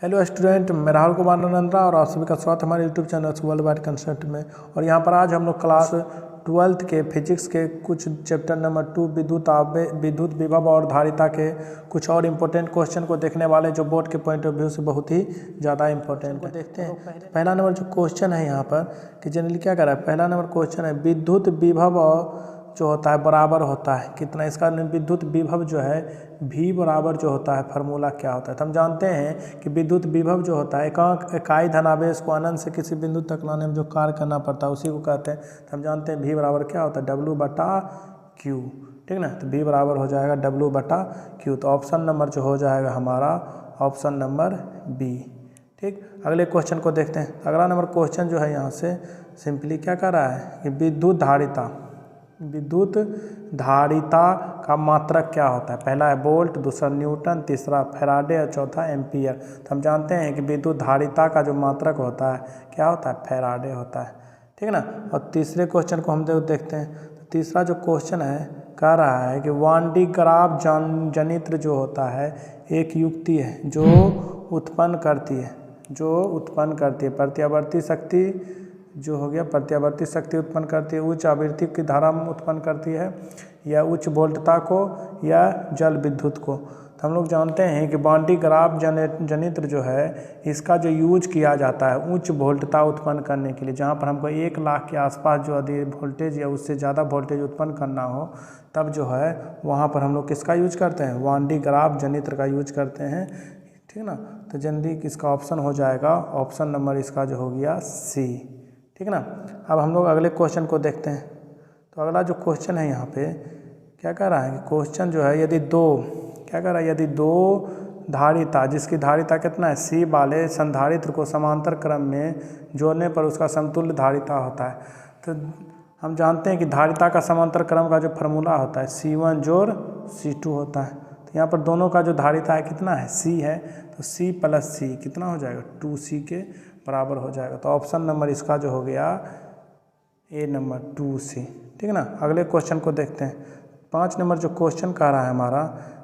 Hello student, मैं राहुल कुमार नरेंद्रा और आप सभी का स्वागत है हमारे YouTube channel world wide concept में। और यहाँ पर आज हम लोग क्लास 12th के फिजिक्स के कुछ चैप्टर नंबर 2 विद्युत विभव और धारिता के कुछ और इम्पोर्टेंट क्वेश्चन को देखने वाले, जो बोर्ड के पॉइंट ऑफ व्यू से बहुत ही ज़्यादा इंपॉर्टेंट है। देखते हैं पहला नंबर जो क्वेश्चन है यहाँ पर कि जनरली क्या कर रहा है। पहला नंबर क्वेश्चन है विद्युत विभव जो होता है बराबर होता है कितना। इसका विद्युत विभव जो है V बराबर जो होता है फार्मूला क्या होता है। तो हम जानते हैं कि विद्युत विभव जो होता है इकाई धनावेश को अनंत से किसी बिंदु तक लाने में जो कार्य करना पड़ता है उसी को कहते हैं। तो हम जानते हैं V बराबर क्या होता है W/Q, ठीक ना। तो V बराबर हो जाएगा W/Q। तो ऑप्शन नंबर जो हो जाएगा हमारा ऑप्शन नंबर B, ठीक। अगले क्वेश्चन को देखते हैं। अगला नंबर क्वेश्चन जो है यहाँ से सिंपली क्या कर रहा है कि विद्युत धारिता का मात्रक क्या होता है। पहला है वोल्ट, दूसरा न्यूटन, तीसरा फैराडे और चौथा एम्पियर। तो हम जानते हैं कि विद्युत धारिता का जो मात्रक होता है क्या होता है, फैराडे होता है, ठीक ना। और तीसरे क्वेश्चन को हम देखते हैं। तो तीसरा जो क्वेश्चन है कह रहा है कि वान डी ग्राफ जनित्र जो होता है एक युक्ति है जो उत्पन्न करती है प्रत्यावर्ती शक्ति जो हो गया, प्रत्यावर्ती शक्ति उत्पन्न करती है, उच्च आवृत्ति की धारा उत्पन्न करती है, या उच्च वोल्टता को, या जल विद्युत को। तो हम लोग जानते हैं कि वान डी ग्राफ जनित्र जो है इसका जो यूज किया जाता है उच्च वोल्टता उत्पन्न करने के लिए, जहाँ पर हमको 1 लाख के आसपास जो अधिक वोल्टेज या उससे ज़्यादा वोल्टेज उत्पन्न करना हो, तब जो है वहाँ पर हम लोग किसका यूज करते हैं, वान डी ग्राफ जनित्र का यूज करते हैं, ठीक ना। तो जनरली इसका ऑप्शन हो जाएगा ऑप्शन नंबर इसका जो हो गया C, ठीक ना। अब हम लोग अगले क्वेश्चन को देखते हैं। तो अगला जो क्वेश्चन है यहाँ पे क्या कह रहा है कि क्वेश्चन जो है यदि दो धारिता जिसकी धारिता कितना है C वाले संधारित्र को समांतर क्रम में जोड़ने पर उसका समतुल्य धारिता होता है। तो हम जानते हैं कि धारिता का समांतर क्रम का जो फार्मूला होता है C1 जोड़ C2 होता है। तो यहाँ पर दोनों का जो धारिता है कितना है, C है, तो C + C कितना हो जाएगा, 2C के बराबर हो जाएगा। तो ऑप्शन नंबर इसका जो हो गया A नंबर 2C, ठीक ना। अगले क्वेश्चन को देखते हैं। 5 नंबर जो क्वेश्चन कह रहा है हमारा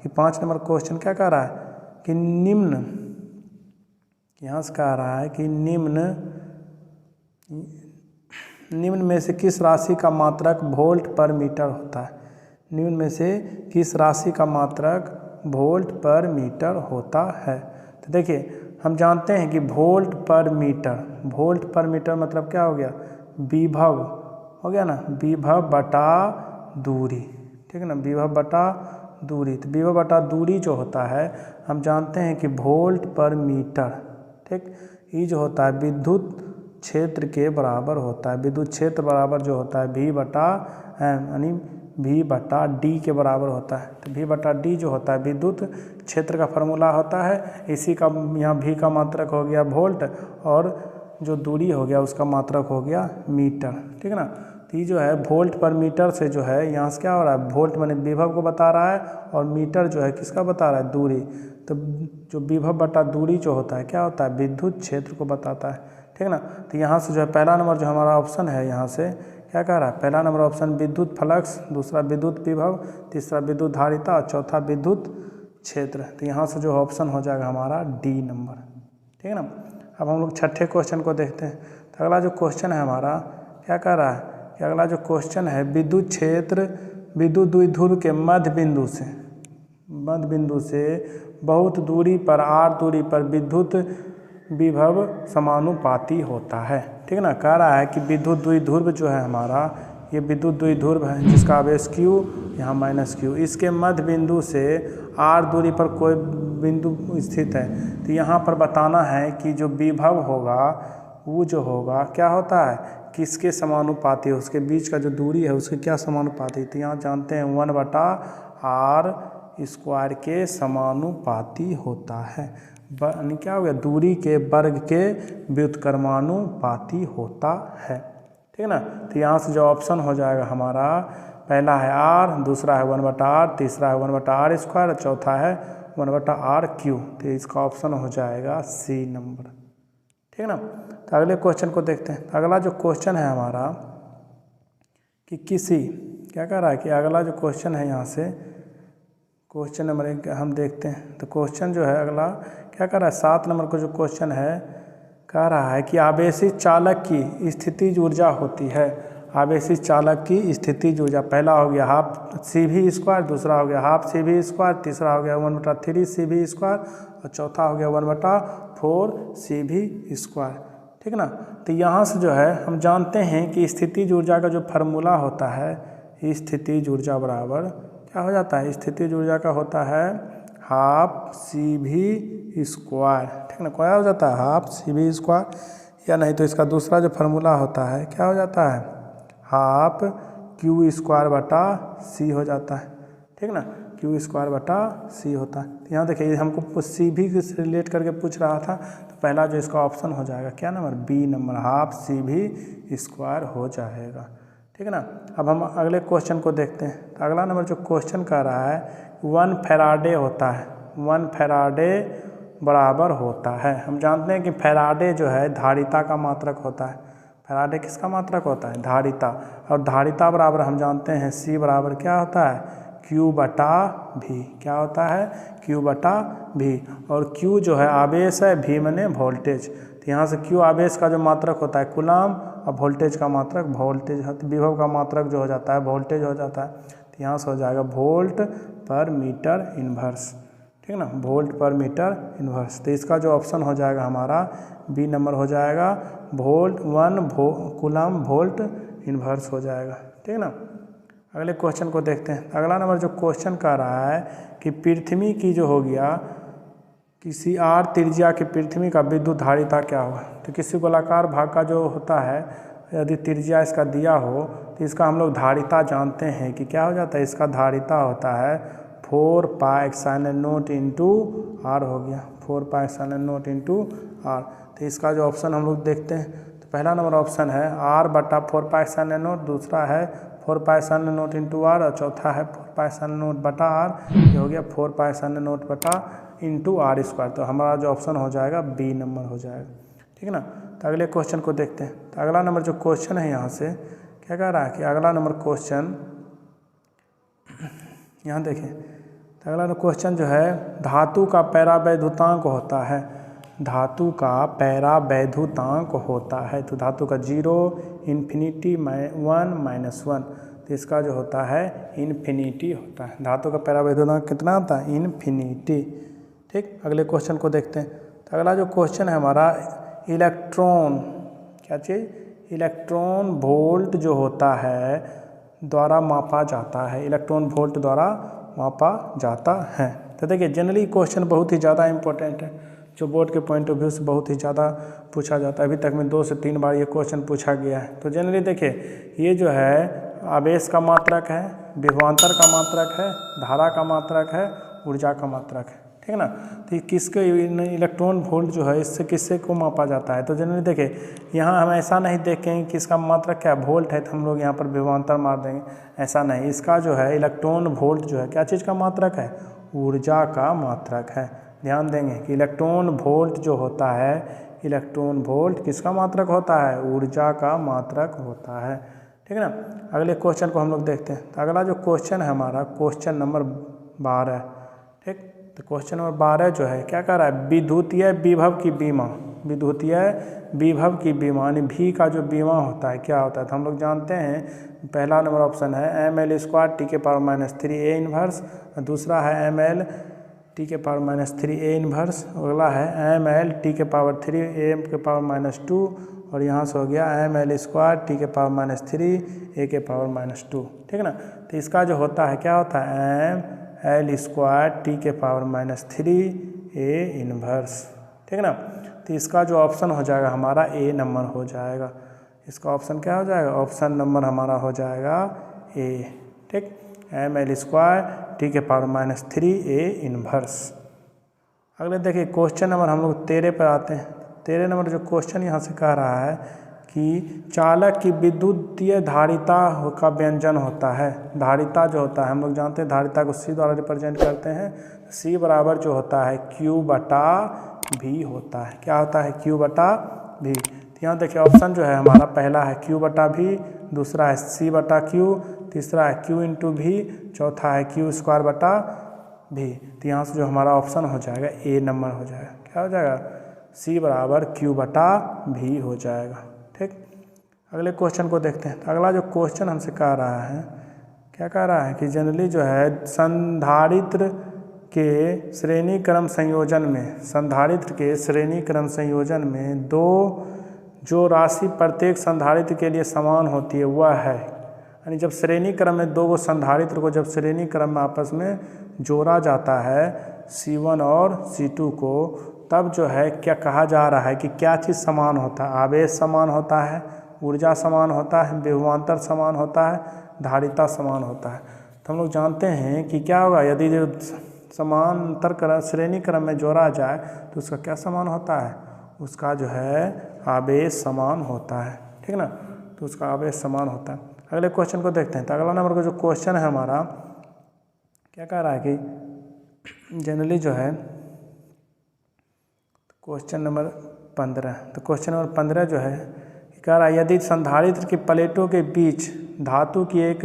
कि 5 नंबर क्वेश्चन क्या कह रहा है कि यहाँ से कह रहा है कि निम्न में से किस राशि का मात्रक वोल्ट पर मीटर होता है। निम्न में से किस राशि का मात्रक वोल्ट पर मीटर होता है। तो देखिए हम जानते हैं कि वोल्ट पर मीटर मतलब क्या हो गया, विभव हो गया ना, विभव बटा दूरी, ठीक है ना, विभव बटा दूरी। तो विभव बटा दूरी जो होता है हम जानते हैं कि वोल्ट पर मीटर, ठीक। ये जो होता है विद्युत क्षेत्र के बराबर होता है। विद्युत क्षेत्र बराबर जो होता है V/D के बराबर होता है। तो V/D जो होता है विद्युत क्षेत्र का फार्मूला होता है। इसी का यहाँ V का मात्रक हो गया वोल्ट, और जो दूरी हो गया उसका मात्रक हो गया मीटर, ठीक है ना। तो ये जो है वोल्ट पर मीटर से जो है यहाँ से क्या हो रहा है, वोल्ट माने विभव को बता रहा है, और मीटर जो है किसका बता रहा है, दूरी। तो जो विभव बटा दूरी जो होता है क्या होता है, विद्युत क्षेत्र को बताता है, ठीक ना। तो यहाँ से जो है पहला नंबर जो हमारा ऑप्शन है यहाँ से क्या कह रहा है, पहला नंबर ऑप्शन विद्युत फ्लक्स, दूसरा विद्युत विभव, तीसरा विद्युत धारिता और चौथा विद्युत क्षेत्र। तो यहाँ से जो ऑप्शन हो जाएगा हमारा D नंबर, ठीक है ना। अब हम लोग छठे क्वेश्चन को देखते हैं। तो अगला जो क्वेश्चन है हमारा क्या कह रहा है कि अगला जो क्वेश्चन है विद्युत क्षेत्र विद्युत द्विध्रुव के मध्य बिंदु से बहुत दूरी पर r दूरी पर विद्युत विभव समानुपाती होता है, ठीक ना। कह रहा है कि विद्युत द्विध्रुव जो है हमारा, ये विद्युत द्विध्रुव है जिसका आवेश Q यहाँ -Q, इसके मध्य बिंदु से r दूरी पर कोई बिंदु स्थित है। तो यहाँ पर बताना है कि जो विभव होगा वो जो होगा क्या होता है, किसके समानुपाती है, उसके बीच का जो दूरी है उसके क्या समानुपाती। तो यहाँ जानते हैं 1/r² के समानुपाती होता है, यानी क्या हो गया, दूरी के वर्ग के व्युत्क्रमानुपाती होता है, ठीक है ना। तो यहाँ से जो ऑप्शन हो जाएगा हमारा पहला है R, दूसरा है 1/r, तीसरा है 1/r², और चौथा है 1/r3। तो इसका ऑप्शन हो जाएगा C नंबर, ठीक है ना। तो अगले क्वेश्चन को देखते हैं। अगला जो क्वेश्चन है हमारा कि क्या कह रहा है कि अगला जो क्वेश्चन है यहाँ से क्वेश्चन नंबर 1 हम देखते हैं। तो क्वेश्चन जो है अगला क्या कर रहा है 7 नंबर का जो क्वेश्चन है कह रहा है कि आवेशित चालक की स्थितिज ऊर्जा होती है। आवेशित चालक की स्थितिज ऊर्जा पहला हो गया हाफ CV², दूसरा हो गया हाफ CV², तीसरा हो गया 1/3 CV², और चौथा हो गया 1/4 CV²। ठीक ना। तो यहाँ से जो है हम जानते हैं कि स्थितिज ऊर्जा का जो फार्मूला होता है, स्थितिज ऊर्जा बराबर क्या हो जाता है, स्थितिज ऊर्जा का होता है हाफ CV²। ठीक ना, क्या हो जाता है हाफ CV², या नहीं तो इसका दूसरा जो फार्मूला होता है क्या हो जाता है हाफ Q²/C हो जाता है। ठीक ना, Q²/C होता है। तो यहाँ देखिए हमको CV से रिलेट करके पूछ रहा था, तो पहला जो इसका ऑप्शन हो जाएगा क्या number, B number, half CV² हो जाएगा। ठीक है ना। अब हम अगले क्वेश्चन को देखते हैं। तो अगला नंबर जो क्वेश्चन कर रहा है 1 फैराडे होता है, 1 फैराडे बराबर होता है। हम जानते हैं कि फैराडे जो है धारिता का मात्रक होता है। फैराडे किसका मात्रक होता है, धारिता। और धारिता बराबर हम जानते हैं C बराबर क्या होता है Q/V। क्या होता है Q/V। और Q जो है आवेश है, V माने वोल्टेज। तो यहाँ से Q आवेश का जो मात्रक होता है कूलम, और वोल्टेज का मात्रक वोल्टेज, विभव का मात्रक जो हो जाता है वोल्टेज हो जाता है। तो यहाँ से हो जाएगा वोल्ट पर मीटर इन्वर्स। ठीक है ना, वोल्ट पर मीटर इन्वर्स। तो इसका जो ऑप्शन हो जाएगा हमारा बी नंबर हो जाएगा, वोल्ट 1 कूलम वोल्ट इन्वर्स हो जाएगा। ठीक है ना। अगले क्वेश्चन को देखते हैं। अगला नंबर जो क्वेश्चन कर रहा है कि पृथ्वी की जो हो गया किसी r त्रिज्या की पृथ्वी का विद्युत धारिता क्या होगा। तो किसी गोलाकार भाग का जो होता है यदि त्रिज्या इसका दिया हो तो इसका हम लोग धारिता जानते हैं कि क्या हो जाता है, इसका धारिता होता है 4πε0 इंटू r हो गया, 4πε0 इंटू r। तो इसका जो ऑप्शन हम लोग देखते हैं, तो पहला नंबर ऑप्शन है r/4πε0, दूसरा है 4πε0 इंटू r, और चौथा है 4πε0/r। ये हो गया 4πε0/r²। तो हमारा जो ऑप्शन हो जाएगा बी नंबर हो जाएगा। ठीक है ना। तो अगले क्वेश्चन को देखते हैं। तो अगला नंबर जो क्वेश्चन है यहाँ से क्या कह रहा है कि अगला नंबर क्वेश्चन यहाँ देखिए। तो अगला क्वेश्चन जो है धातु का पैरावैद्युतांक होता है, धातु का पैरावैद्युतांक होता है। तो धातु का 0, इन्फिनिटी, 1, -1। तो इसका जो होता है इन्फिनिटी होता है। धातु का पैरावैद्युतांक कितना होता है, इन्फिनिटी। ठीक, अगले क्वेश्चन को देखते हैं। तो अगला जो क्वेश्चन है हमारा इलेक्ट्रॉन, क्या चीज़, इलेक्ट्रॉन वोल्ट जो होता है द्वारा मापा जाता है, इलेक्ट्रॉन वोल्ट द्वारा मापा जाता है। तो देखिए जनरली क्वेश्चन बहुत ही ज़्यादा इंपॉर्टेंट है, जो बोर्ड के पॉइंट ऑफ व्यू से बहुत ही ज़्यादा पूछा जाता है। अभी तक में 2 से 3 बार ये क्वेश्चन पूछा गया है। तो जनरली देखिए ये जो है आवेश का मात्रक है, विभवांतर का मात्रक है, धारा का मात्रक है, ऊर्जा का मात्रक है। ठीक है ना। तो ये किसके इलेक्ट्रॉन वोल्ट जो है इससे किससे को मापा जाता है। तो जनरली देखिए यहाँ हम ऐसा नहीं देखेंगे कि इसका मात्रक क्या वोल्ट है तो हम लोग यहाँ पर विभवांतर मार देंगे, ऐसा नहीं। इसका जो है इलेक्ट्रॉन वोल्ट जो है क्या चीज़ का मात्रक है, ऊर्जा का मात्रक है। ध्यान देंगे कि इलेक्ट्रॉन वोल्ट जो होता है, इलेक्ट्रॉन वोल्ट किसका मात्रक होता है, ऊर्जा का मात्रक होता है। ठीक है ना। अगले क्वेश्चन को हम लोग देखते हैं। तो अगला जो क्वेश्चन है हमारा क्वेश्चन नंबर 12। ठीक, तो क्वेश्चन नंबर 12 जो है क्या कर रहा है, विद्युतीय विभव की बीमा, विद्युतीय विभव की बीमा यानी भी का जो बीमा होता है क्या होता है। तो हम लोग जानते हैं पहला नंबर ऑप्शन है ml² T⁻³ A इन्वर्स, दूसरा है ml T⁻³ A इन्वर्स, अगला है ml T⁻³ A⁻², और यहाँ से हो गया ml² T⁻³ A⁻²। ठीक है ना। तो इसका जो होता है क्या होता है ml² T⁻³ A इन्वर्स। ठीक है ना। तो इसका जो ऑप्शन हो जाएगा हमारा ए नंबर हो जाएगा। इसका ऑप्शन क्या हो जाएगा, ऑप्शन नंबर हमारा हो जाएगा ए। ठीक, ml² T⁻³ A इन्वर्स। अगले देखिए क्वेश्चन नंबर हम लोग 13 पर आते हैं। 13 नंबर जो क्वेश्चन यहाँ से कह रहा है कि चालक की विद्युतीय धारिता का व्यंजन होता है। धारिता जो होता है हम लोग जानते हैं धारिता को C द्वारा रिप्रेजेंट करते हैं। C बराबर जो होता है Q/V होता है। क्या होता है, Q/V। तो यहाँ देखिए ऑप्शन जो है हमारा पहला है Q/V, दूसरा है C/Q, तीसरा है Q × V, चौथा है Q²/V। तो यहाँ से जो हमारा ऑप्शन हो जाएगा ए नंबर हो जाएगा। क्या हो जाएगा, C बराबर Q/V हो जाएगा। ठीक, अगले क्वेश्चन को देखते हैं। तो अगला जो क्वेश्चन हमसे कह रहा है, क्या कह रहा है कि जनरली जो है संधारित्र के श्रेणी क्रम संयोजन में, संधारित्र के श्रेणी क्रम संयोजन में दो जो राशि प्रत्येक संधारित्र के लिए समान होती है वह है, यानी जब श्रेणी क्रम में दो संधारित्र को जब श्रेणी क्रम में आपस में जोड़ा जाता है C1 और C2 को, तब जो है क्या कहा जा रहा है कि क्या चीज़ समान होता है, आवेश समान होता है, ऊर्जा समान होता है, विभवांतर समान होता है, धारिता समान होता है। तो हम लोग जानते हैं कि क्या होगा, यदि जो समांतर क्रम श्रेणी क्रम में जोड़ा जाए तो उसका क्या समान होता है, उसका जो है आवेश समान होता है। ठीक ना, तो उसका आवेश समान होता है। अगले क्वेश्चन को देखते हैं। तो अगला नंबर का जो क्वेश्चन है हमारा, क्या कह रहा है कि जनरली जो है क्वेश्चन नंबर 15, तो क्वेश्चन नंबर 15 जो है कह रहा है यदि संधारित्र की प्लेटों के बीच धातु की एक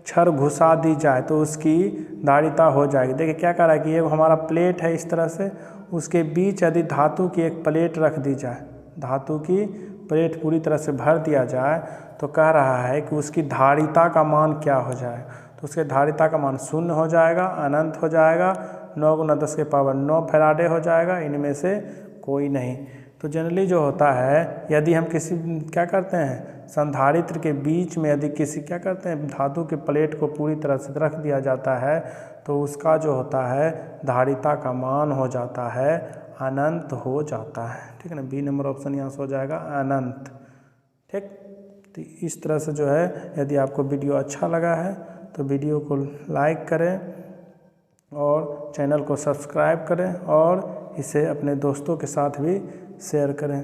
छड़ घुसा दी जाए तो उसकी धारिता हो जाएगी। देखिए क्या कह रहा है कि ये हमारा प्लेट है इस तरह से, उसके बीच यदि धातु की एक प्लेट रख दी जाए, धातु की प्लेट पूरी तरह से भर दिया जाए, तो कह रहा है कि उसकी धारिता का मान क्या हो जाएगा। तो उसके धारिता का मान 0 हो जाएगा, अनंत हो जाएगा, 9 × 10⁹ फैराडे हो जाएगा, इनमें से कोई नहीं। तो जनरली जो होता है, यदि हम किसी क्या करते हैं संधारित्र के बीच में यदि किसी क्या करते हैं धातु के प्लेट को पूरी तरह से रख दिया जाता है, तो उसका जो होता है धारिता का मान हो जाता है अनंत हो जाता है। ठीक है ना, बी नंबर ऑप्शन यहाँ से हो जाएगा अनंत। ठीक, तो इस तरह से जो है, यदि आपको वीडियो अच्छा लगा है तो वीडियो को लाइक करें और चैनल को सब्सक्राइब करें और इसे अपने दोस्तों के साथ भी शेयर करें।